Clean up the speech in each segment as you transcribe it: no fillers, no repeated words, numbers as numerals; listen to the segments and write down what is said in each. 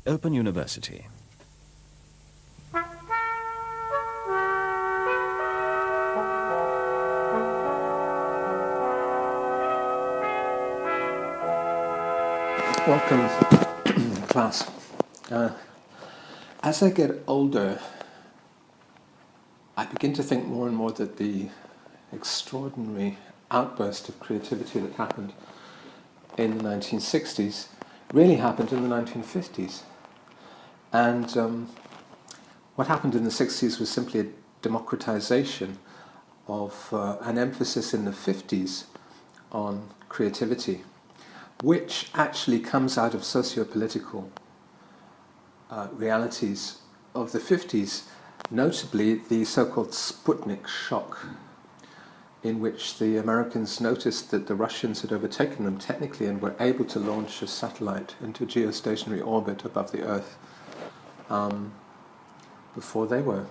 Open University. Welcome, class. As I get older, I begin to think more and more that the extraordinary outburst of creativity that happened in the 1960s really happened in the 1950s. And what happened in the 60s was simply a democratization of an emphasis in the 50s on creativity, which actually comes out of socio-political realities of the 50s, notably the so-called Sputnik shock, in which the Americans noticed that the Russians had overtaken them technically and were able to launch a satellite into geostationary orbit above the Earth before they were.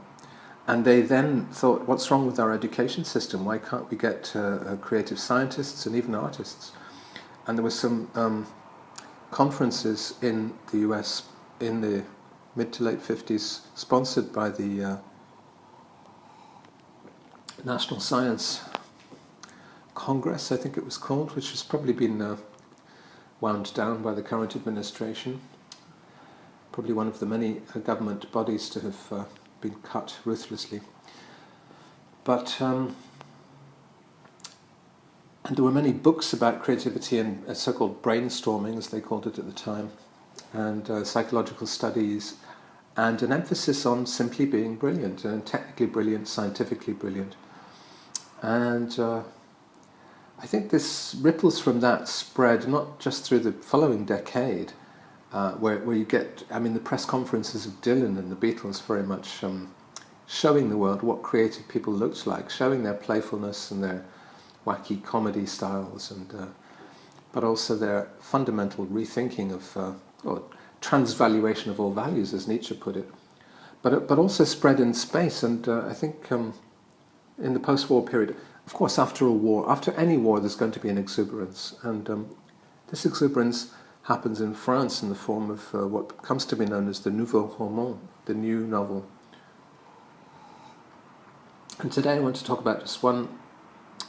And they then thought, what's wrong with our education system? Why can't we get creative scientists and even artists? And there were some conferences in the US in the mid to late 50s, sponsored by the National Science Congress, I think it was called, which has probably been wound down by the current administration. Probably one of the many government bodies to have been cut ruthlessly. But and there were many books about creativity and so-called brainstorming, as they called it at the time, and psychological studies, and an emphasis on simply being brilliant, and technically brilliant, scientifically brilliant. And I think this ripples from that spread not just through the following decade, where you get, the press conferences of Dylan and the Beatles very much showing the world what creative people looked like, showing their playfulness and their wacky comedy styles, and but also their fundamental rethinking of, or transvaluation of all values, as Nietzsche put it, but also spread in space. And I think in the post-war period, of course, after a war, after any war, there's going to be an exuberance, and this exuberance happens in France in the form of what comes to be known as the nouveau roman, the new novel. And today I want to talk about just one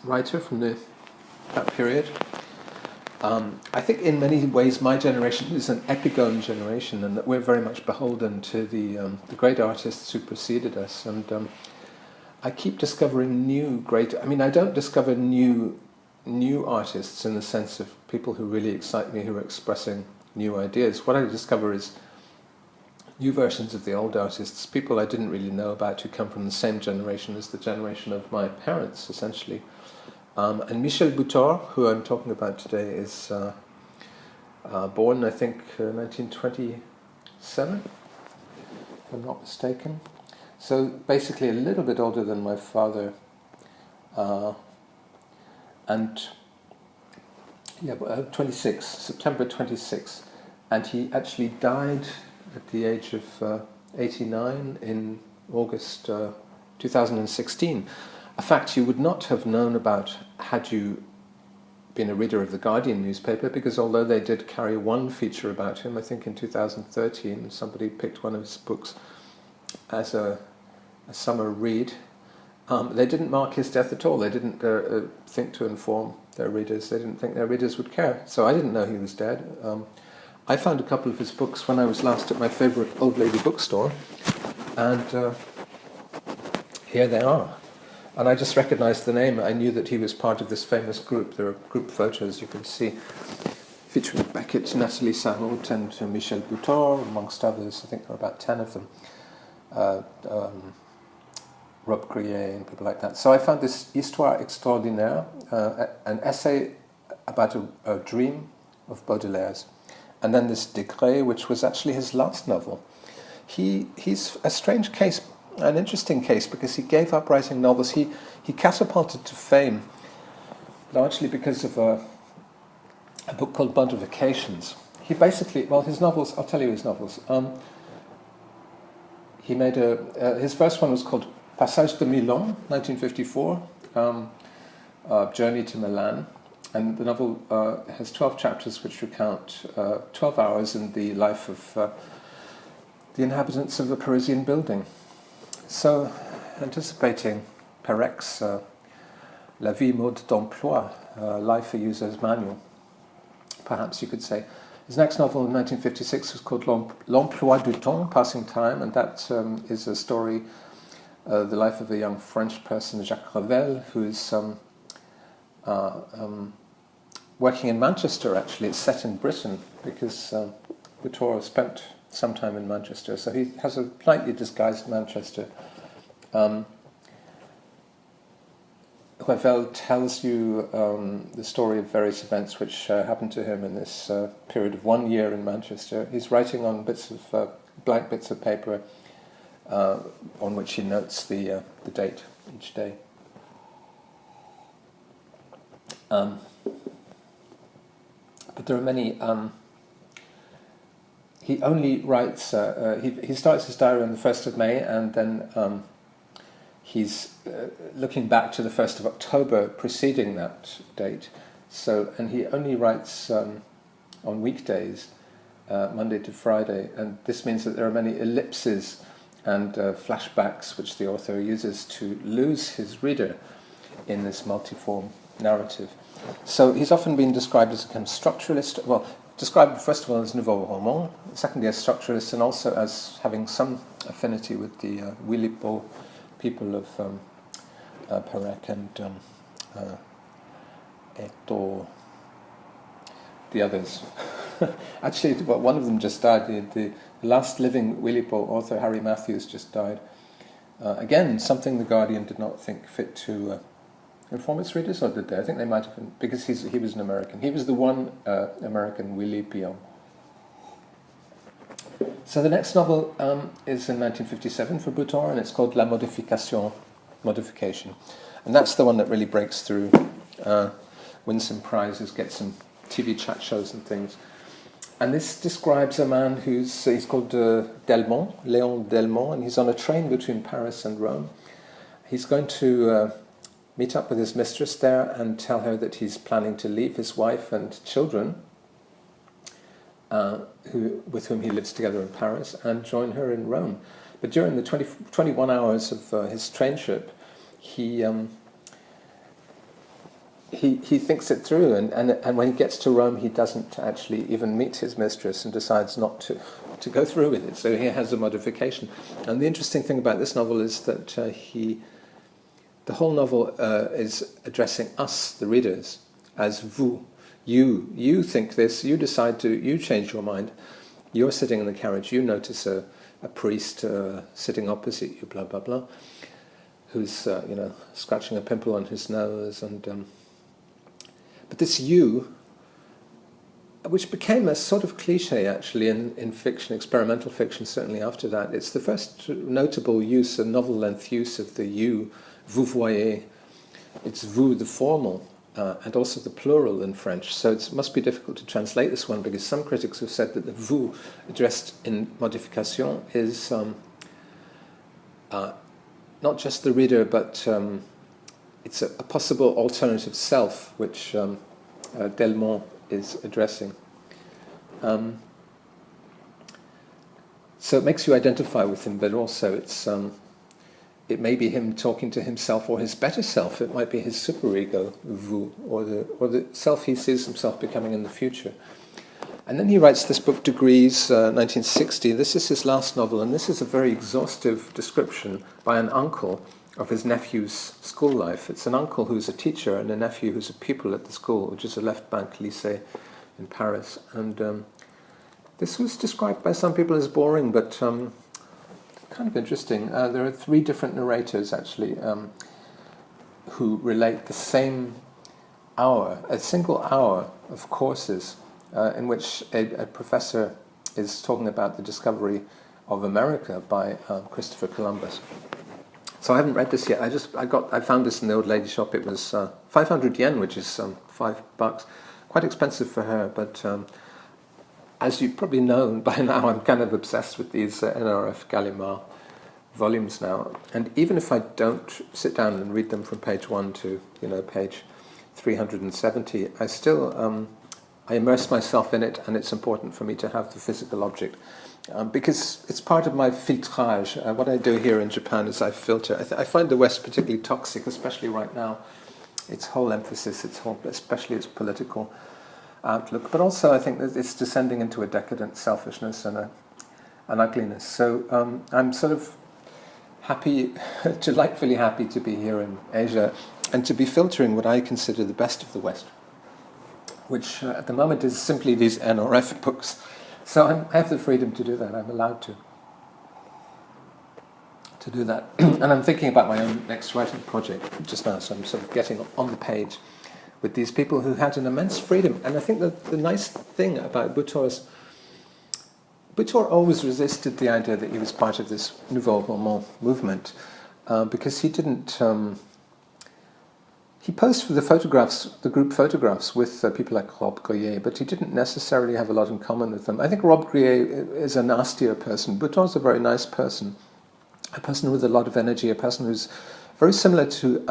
writer from that period. I think in many ways my generation is an epigone generation, and that we're very much beholden to the great artists who preceded us. And I keep discovering new great... I don't discover new artists in the sense of people who really excite me, who are expressing new ideas. What I discover is new versions of the old artists, people I didn't really know about, who come from the same generation as the generation of my parents, essentially. And Michel Butor, who I'm talking about today, is born, I think, 1927, if I'm not mistaken. So basically a little bit older than my father. And 26, September 26. And he actually died at the age of 89 in August 2016. A fact you would not have known about had you been a reader of the Guardian newspaper, because although they did carry one feature about him, I think in 2013 somebody picked one of his books as a summer read, they didn't mark his death at all. They didn't think to inform their readers. They didn't think their readers would care. So I didn't know he was dead. I found a couple of his books when I was last at my favourite old lady bookstore, and here they are. And I just recognised the name. I knew that he was part of this famous group. There are group photos you can see featuring Beckett, Nathalie Sarraute, and Michel Butor, amongst others. I think there are about 10 of them. Rob Grier and people like that. So I found this Histoire Extraordinaire, an essay about a dream of Baudelaire's, and then this Degré, which was actually his last novel. He's a strange case, an interesting case, because he gave up writing novels. He catapulted to fame largely because of a book called Modifications. He basically, his novels, I'll tell you his novels. He made his first one was called Passage de Milan, 1954, Journey to Milan. And the novel has 12 chapters which recount 12 hours in the life of the inhabitants of a Parisian building. So, anticipating Perec's La vie mode d'emploi, Life a User's Manual, perhaps you could say. His next novel in 1956 was called L'Emploi du Temps, Passing Time, and that is a story, the life of a young French person, Jacques Ravel, who is working in Manchester, actually. It's set in Britain, because Butor spent some time in Manchester, so he has a slightly disguised Manchester. Ravel tells you the story of various events which happened to him in this period of 1 year in Manchester. He's writing on blank bits of paper on which he notes the date each day. But there are many... he only writes... he starts his diary on the 1st of May, and then... he's looking back to the 1st of October preceding that date. So, and he only writes on weekdays, Monday to Friday, and this means that there are many ellipses and flashbacks which the author uses to lose his reader in this multiform narrative. So he's often been described as a kind of structuralist, well, described first of all as nouveau roman, secondly as structuralist, and also as having some affinity with the Oulipo people of Perec and Eto, the others. Actually, well, one of them just died. The last living Oulipo author, Harry Matthews, just died. Again, something the Guardian did not think fit to inform its readers, or did they? I think they might have been, because he was an American. He was the one American Oulipian. So the next novel is in 1957 for Butor, and it's called La Modification, Modification. And that's the one that really breaks through, wins some prizes, gets some TV chat shows and things. And this describes a man he's called Delmont, Léon Delmont, and he's on a train between Paris and Rome. He's going to meet up with his mistress there and tell her that he's planning to leave his wife and children, with whom he lives together in Paris, and join her in Rome. But during the 21 hours of his train trip, he thinks it through, and when he gets to Rome, he doesn't actually even meet his mistress and decides not to go through with it. So he has a modification. And the interesting thing about this novel is that the whole novel is addressing us, the readers, as vous. You think this, you change your mind. You're sitting in the carriage, you notice a priest sitting opposite you, blah, blah, blah, who's, scratching a pimple on his nose. And but this you, which became a sort of cliche, actually, in fiction, experimental fiction, certainly after that, it's the first notable use, a novel-length use of the you, vous voyez. It's vous, the formal, and also the plural in French. So it must be difficult to translate this one, because some critics have said that the vous addressed in Modification is not just the reader, but it's a possible alternative self which Delmont is addressing. So it makes you identify with him, but also it may be him talking to himself or his better self. It might be his superego, vous, or the self he sees himself becoming in the future. And then he writes this book, Degrees, 1960. This is his last novel, and this is a very exhaustive description by an uncle of his nephew's school life. It's an uncle who's a teacher and a nephew who's a pupil at the school, which is a left-bank lycée in Paris. And this was described by some people as boring, but kind of interesting. There are 3 different narrators, actually, who relate the same hour, a single hour of courses in which a professor is talking about the discovery of America by Christopher Columbus. So I haven't read this yet. I found this in the old lady shop. It was 500 yen, which is $5. Quite expensive for her, but as you probably know by now, I'm kind of obsessed with these NRF Gallimard volumes now. And even if I don't sit down and read them from page 1 to page 370, I still I immerse myself in it, and it's important for me to have the physical object. because it's part of my filtrage. What I do here in Japan is I filter. I find the West particularly toxic, especially right now. Its whole emphasis, especially its political outlook, but also I think that it's descending into a decadent selfishness and an ugliness. So I'm sort of happy, delightfully happy to be here in Asia and to be filtering what I consider the best of the West, which at the moment is simply these NRF books. So I have the freedom to do that. I'm allowed to do that. And I'm thinking about my own next writing project just now, so I'm sort of getting on the page with these people who had an immense freedom. And I think that the nice thing about Butor always resisted the idea that he was part of this Nouveau Roman movement, because he didn't... he posed for the group photographs with people like Rob Grillet, but he didn't necessarily have a lot in common with them. I think Rob Grillet is a nastier person. Butor's a very nice person, a person with a lot of energy, a person who's very similar to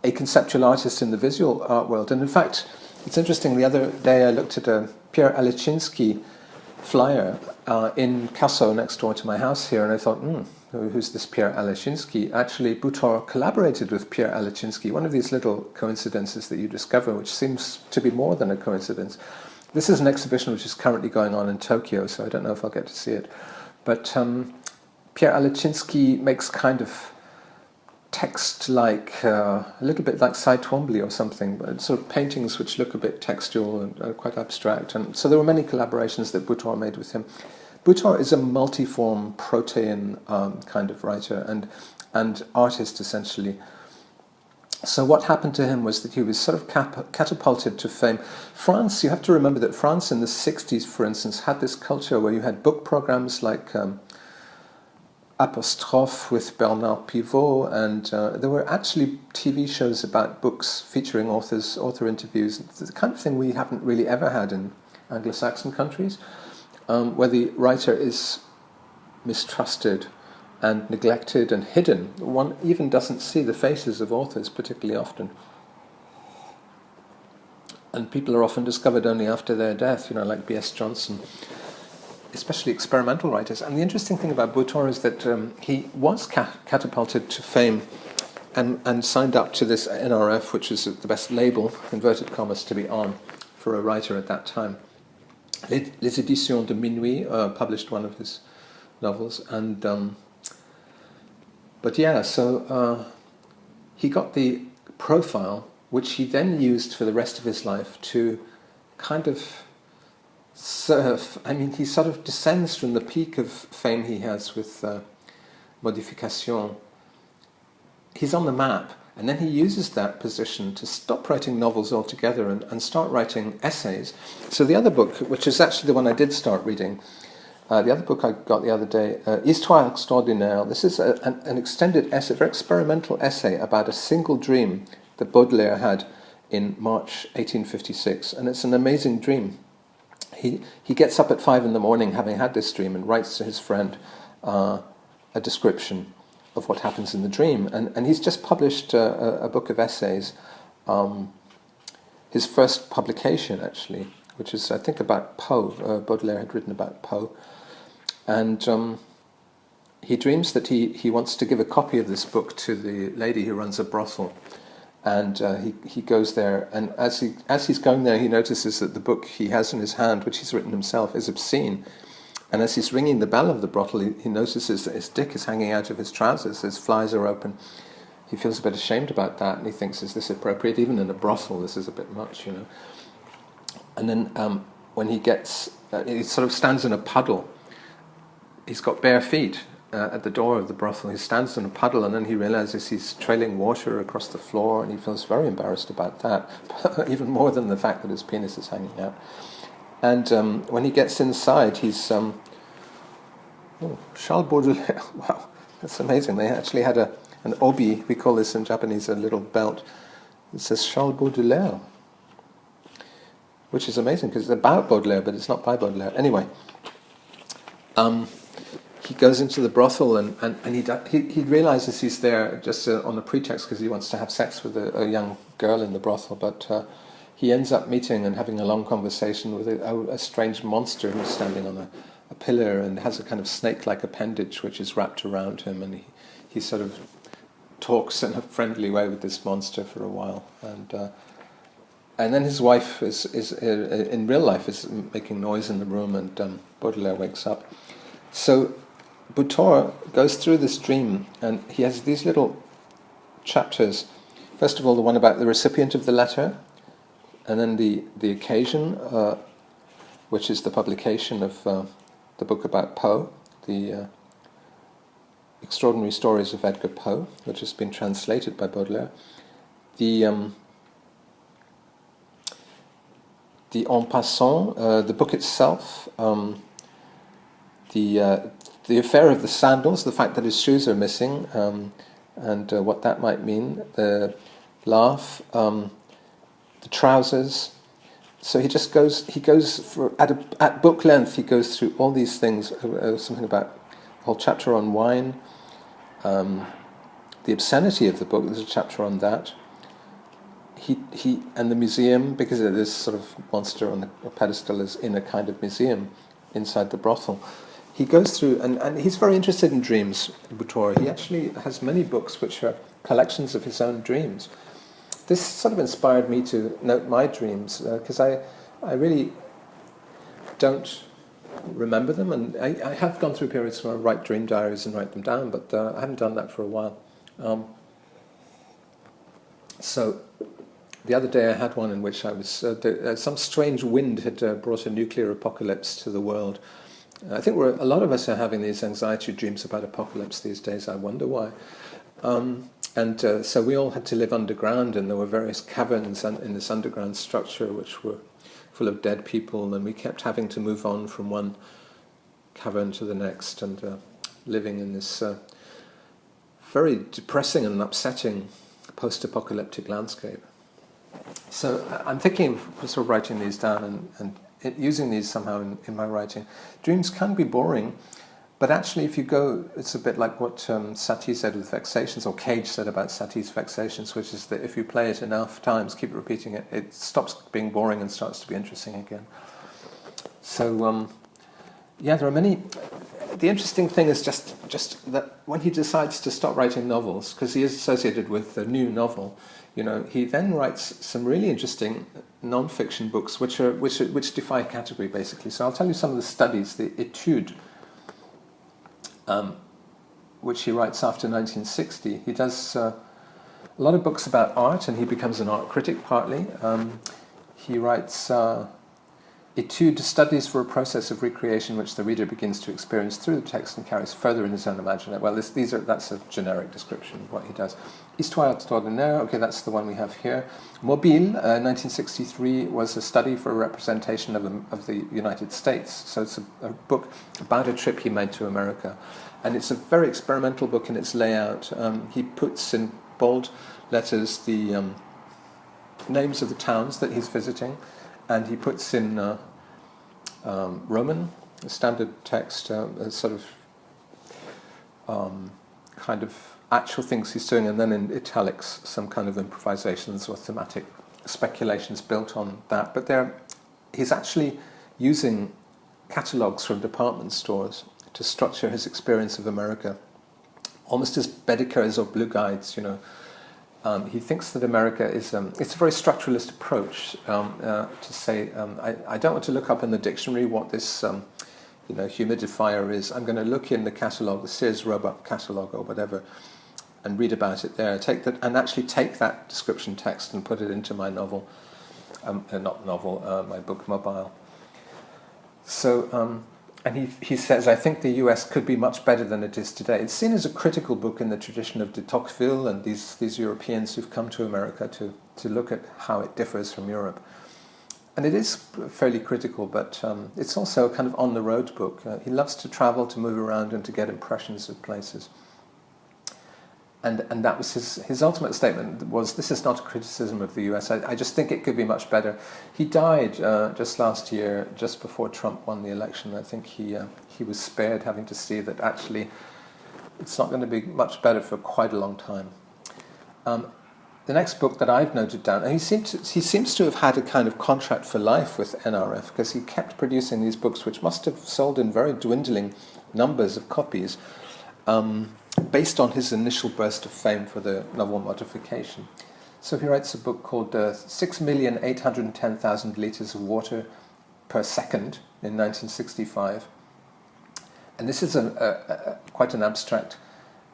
a conceptual artist in the visual art world. And in fact, it's interesting, the other day I looked at a Pierre Alechinsky flyer in Casso next door to my house here, and I thought, who's this Pierre Alechinsky? Actually, Butor collaborated with Pierre Alechinsky, one of these little coincidences that you discover, which seems to be more than a coincidence. This is an exhibition which is currently going on in Tokyo, so I don't know if I'll get to see it. But Pierre Alechinsky makes kind of text like, a little bit like Cy Twombly or something, but sort of paintings which look a bit textual and quite abstract. And so there were many collaborations that Butor made with him. Butor is a multiform protean kind of writer and artist, essentially. So what happened to him was that he was sort of catapulted to fame. France, you have to remember that France in the 60s, for instance, had this culture where you had book programs like Apostrophe with Bernard Pivot, and there were actually TV shows about books featuring author interviews, the kind of thing we haven't really ever had in Anglo-Saxon countries, where the writer is mistrusted and neglected and hidden. One even doesn't see the faces of authors particularly often. And people are often discovered only after their death, like B.S. Johnson, especially experimental writers. And the interesting thing about Butor is that he was catapulted to fame and signed up to this NRF, which is the best label, inverted commas, to be on for a writer at that time. Les Éditions de Minuit published one of his novels, and he got the profile, which he then used for the rest of his life to kind of surf. I mean, he sort of descends from the peak of fame he has with Modification. He's on the map, and then he uses that position to stop writing novels altogether and start writing essays. So the other book, which is actually the one I did start reading, the other book I got the other day, Histoire extraordinaire. This is an extended essay, very experimental essay about a single dream that Baudelaire had in March 1856, and it's an amazing dream. He gets up at 5 a.m, having had this dream, and writes to his friend a description of what happens in the dream. And he's just published a book of essays, his first publication, actually, which is, I think, about Poe. Baudelaire had written about Poe. And he dreams that he wants to give a copy of this book to the lady who runs a brothel. And he goes there, and as he's going there, he notices that the book he has in his hand, which he's written himself, is obscene. And as he's ringing the bell of the brothel, he notices that his dick is hanging out of his trousers, his flies are open. He feels a bit ashamed about that, and he thinks, is this appropriate? Even in a brothel, this is a bit much, And then when he sort of stands in a puddle. He's got bare feet at the door of the brothel. He stands in a puddle, and then he realizes he's trailing water across the floor, and he feels very embarrassed about that, even more than the fact that his penis is hanging out. And when he gets inside, he's Charles Baudelaire. Wow, that's amazing. They actually had an obi. We call this in Japanese a little belt. It says Charles Baudelaire, which is amazing because it's about Baudelaire, but it's not by Baudelaire. Anyway. He goes into the brothel and he realizes he's there just on a pretext because he wants to have sex with a young girl in the brothel, but he ends up meeting and having a long conversation with a strange monster who's standing a pillar and has a kind of snake-like appendage which is wrapped around him, and he sort of talks in a friendly way with this monster for a while, and then his wife is in real life is making noise in the room, and Baudelaire wakes up. So Butor goes through this dream, and he has these little chapters. First of all, the one about the recipient of the letter, and then the occasion, which is the publication of the book about Poe, the Extraordinary Stories of Edgar Poe, which has been translated by Baudelaire. The En Passant, the book itself, the affair of the sandals, the fact that his shoes are missing, and what that might mean, the laugh, the trousers. So he goes for at book length. He goes through all these things. Something about a whole chapter on wine, the obscenity of the book. There's a chapter on that. He and the museum, because this sort of monster on a pedestal is in a kind of museum inside the brothel. He goes through, and he's very interested in dreams, Butor. He actually has many books which are collections of his own dreams. This sort of inspired me to note my dreams, because I really don't remember them, and I have gone through periods where I write dream diaries and write them down, but I haven't done that for a while. So the other day I had one in which I was some strange wind had brought a nuclear apocalypse to the world. I think a lot of us are having these anxiety dreams about apocalypse these days. I wonder why. So we all had to live underground, and there were various caverns in this underground structure which were full of dead people, and we kept having to move on from one cavern to the next, and living in this very depressing and upsetting post-apocalyptic landscape. So I'm thinking of sort of writing these down and using these somehow in my writing. Dreams can be boring, but actually if you go, it's a bit like what Satie said with vexations, or Cage said about Satie's vexations, which is that if you play it enough times, keep repeating it, it stops being boring and starts to be interesting again. So there are many. The interesting thing is just that when he decides to stop writing novels, because he is associated with a new novel, he then writes some really interesting non-fiction books which defy category, basically. So I'll tell you some of the studies, the Etude, which he writes after 1960. He does a lot of books about art, and he becomes an art critic partly. He writes Etude, studies for a process of recreation which the reader begins to experience through the text and carries further in his own imagination. Well, that's a generic description of what he does. Histoire extraordinaire, okay, that's the one we have here. Mobile, 1963, was a study for a representation of the United States. So it's a book about a trip he made to America. And it's a very experimental book in its layout. He puts in bold letters the names of the towns that he's visiting, and he puts in Roman, a standard text, a sort of kind of actual things he's doing, and then in italics some kind of improvisations or thematic speculations built on that. But he's actually using catalogues from department stores to structure his experience of America, almost as Baedeker's or Blue Guides, He thinks that America is it's a very structuralist approach to say I don't want to look up in the dictionary what this humidifier is. I'm going to look in the catalogue, the Sears Roebuck catalogue or whatever, and read about it there. Take that description text and put it into my novel, my book Mobile. So. And he says, I think the US could be much better than it is today. It's seen as a critical book in the tradition of de Tocqueville and these Europeans who've come to America to look at how it differs from Europe. And it is fairly critical, but it's also a kind of on-the-road book. He loves to travel, to move around, and to get impressions of places. And that was his ultimate statement was, this is not a criticism of the US. I just think it could be much better. He died just last year, just before Trump won the election. I think he was spared having to see that actually it's not going to be much better for quite a long time. the next book that I've noted down, and he seems to have had a kind of contract for life with NRF, because he kept producing these books which must have sold in very dwindling numbers of copies, based on his initial burst of fame for the novel Modification. So he writes a book called 6,810,000 litres of water per second in 1965. And this is quite an abstract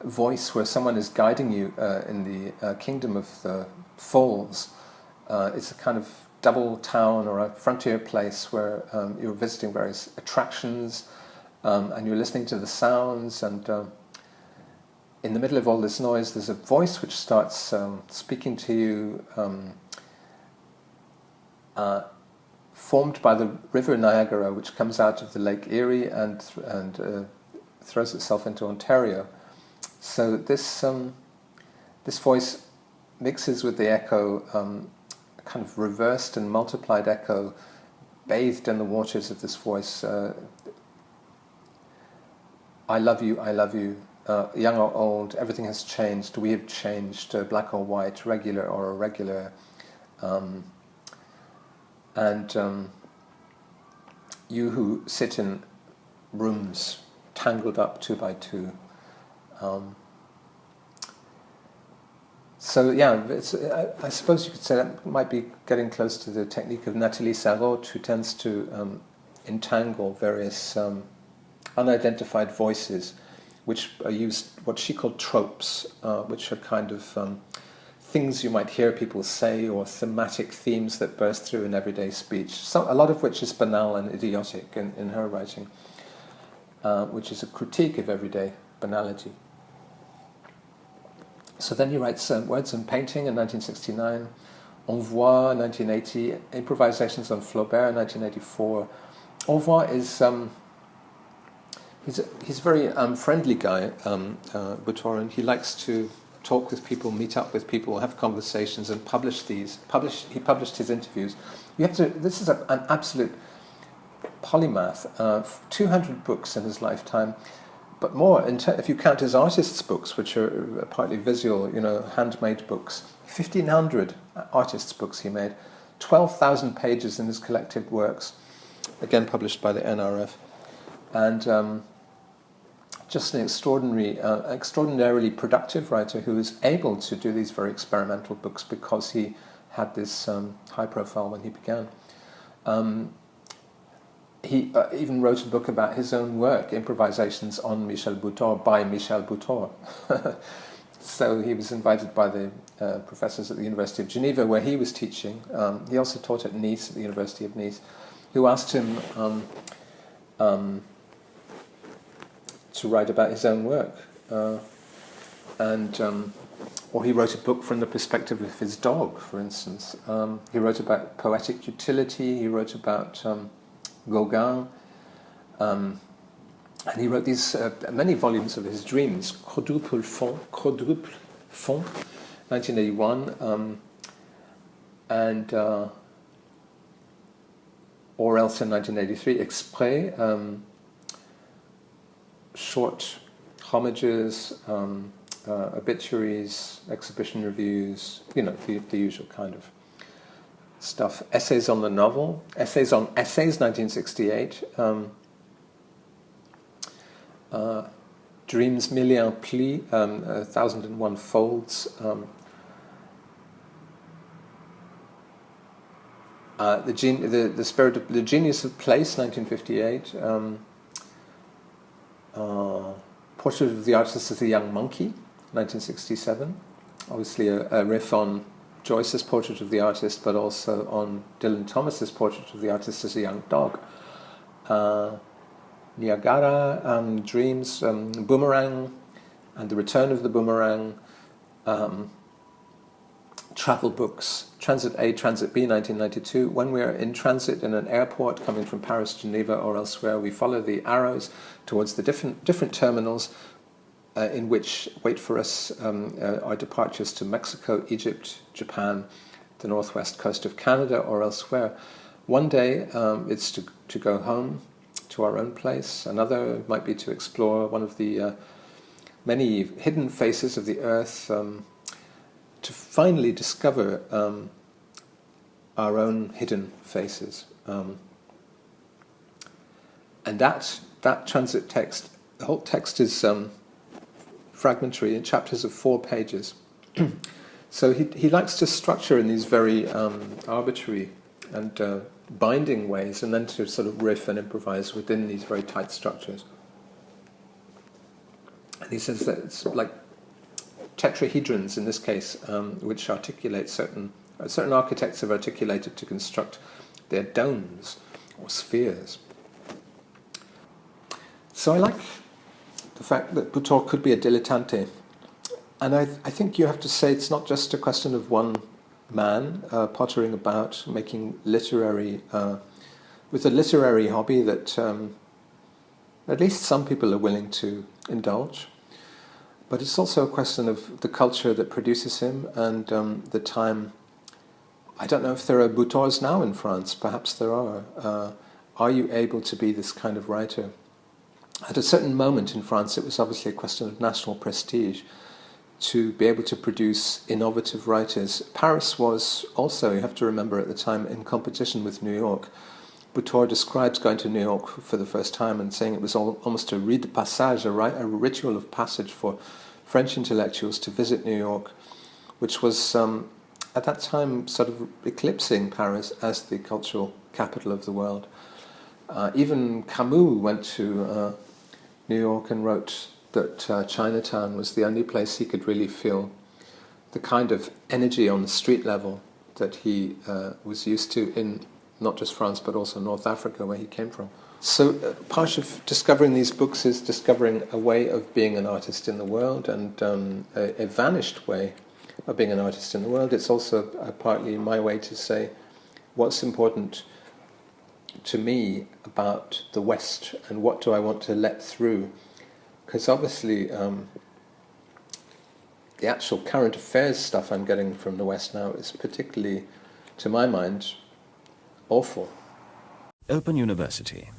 voice where someone is guiding you in the kingdom of the falls. It's a kind of double town or a frontier place where you're visiting various attractions, and you're listening to the sounds, and in the middle of all this noise there's a voice which starts speaking to you, formed by the river Niagara, which comes out of the Lake Erie and throws itself into Ontario. So this voice mixes with the echo, a kind of reversed and multiplied echo, bathed in the waters of this voice. I love you, young or old, everything has changed, we have changed, black or white, regular or irregular. And you who sit in rooms tangled up 2 by 2. So yeah, I suppose you could say that might be getting close to the technique of Nathalie Sarraute, who tends to entangle various unidentified voices, which are used, what she called tropes, which are kind of things you might hear people say, or thematic themes that burst through in everyday speech. A lot of which is banal and idiotic in her writing, which is a critique of everyday banality. So then he writes Words and Painting in 1969, Envoi 1980, Improvisations on Flaubert 1984. Envoi is he's a very friendly guy, Butor, and he likes to talk with people, meet up with people, have conversations, and publish these. He published his interviews. This is an absolute polymath. 200 books in his lifetime, but more if you count his artists' books, which are partly visual, handmade books. 1,500 artists' books he made, 12,000 pages in his collected works, again published by the NRF, and just an extraordinarily productive writer who was able to do these very experimental books because he had this high profile when he began. He even wrote a book about his own work, Improvisations on Michel Butor, by Michel Butor. So he was invited by the professors at the University of Geneva, where he was teaching. He also taught at Nice, at the University of Nice, who asked him to write about his own work. Or he wrote a book from the perspective of his dog, for instance. He wrote about poetic utility, he wrote about Gauguin, and he wrote these many volumes of his dreams, Quadruple Fond, 1981, and or else in 1983, Exprès, short homages, obituaries, exhibition reviews, the usual kind of stuff. Essays on the novel, Essays on Essays, 1968, Dreams Mille et un Plis, 1001 Folds, the Spirit of the Genius of Place, 1958, Portrait of the Artist as a Young Monkey, 1967, obviously a riff on Joyce's Portrait of the Artist, but also on Dylan Thomas's Portrait of the Artist as a Young Dog. Niagara, Dreams, Boomerang, and The Return of the Boomerang, travel books, Transit A, Transit B, 1992. When we're in transit in an airport coming from Paris, Geneva, or elsewhere, we follow the arrows towards the different terminals in which wait for us our departures to Mexico, Egypt, Japan, the northwest coast of Canada, or elsewhere. One day it's to go home to our own place. Another might be to explore one of the many hidden faces of the earth, to finally discover our own hidden faces. And that transit text, the whole text is fragmentary in chapters of 4 pages. So he likes to structure in these very arbitrary and binding ways, and then to sort of riff and improvise within these very tight structures. And he says that it's like tetrahedrons in this case, which articulate certain architects have articulated to construct their domes or spheres. So I like the fact that Butor could be a dilettante. And I think you have to say it's not just a question of one man pottering about, making literary, with a literary hobby that at least some people are willing to indulge. But it's also a question of the culture that produces him and the time. I don't know if there are Butors now in France, perhaps there are. Are you able to be this kind of writer? At a certain moment in France, it was obviously a question of national prestige to be able to produce innovative writers. Paris was also, you have to remember at the time, in competition with New York. Butor describes going to New York for the first time and saying it was almost a rite de passage, a ritual of passage for French intellectuals to visit New York, which was at that time sort of eclipsing Paris as the cultural capital of the world. Even Camus went to New York and wrote that Chinatown was the only place he could really feel the kind of energy on the street level that he was used to in not just France but also North Africa, where he came from. So part of discovering these books is discovering a way of being an artist in the world, and a vanished way of being an artist in the world. It's also partly my way to say what's important to me about the West and what do I want to let through. Because obviously the actual current affairs stuff I'm getting from the West now is particularly, to my mind, awful. Open University.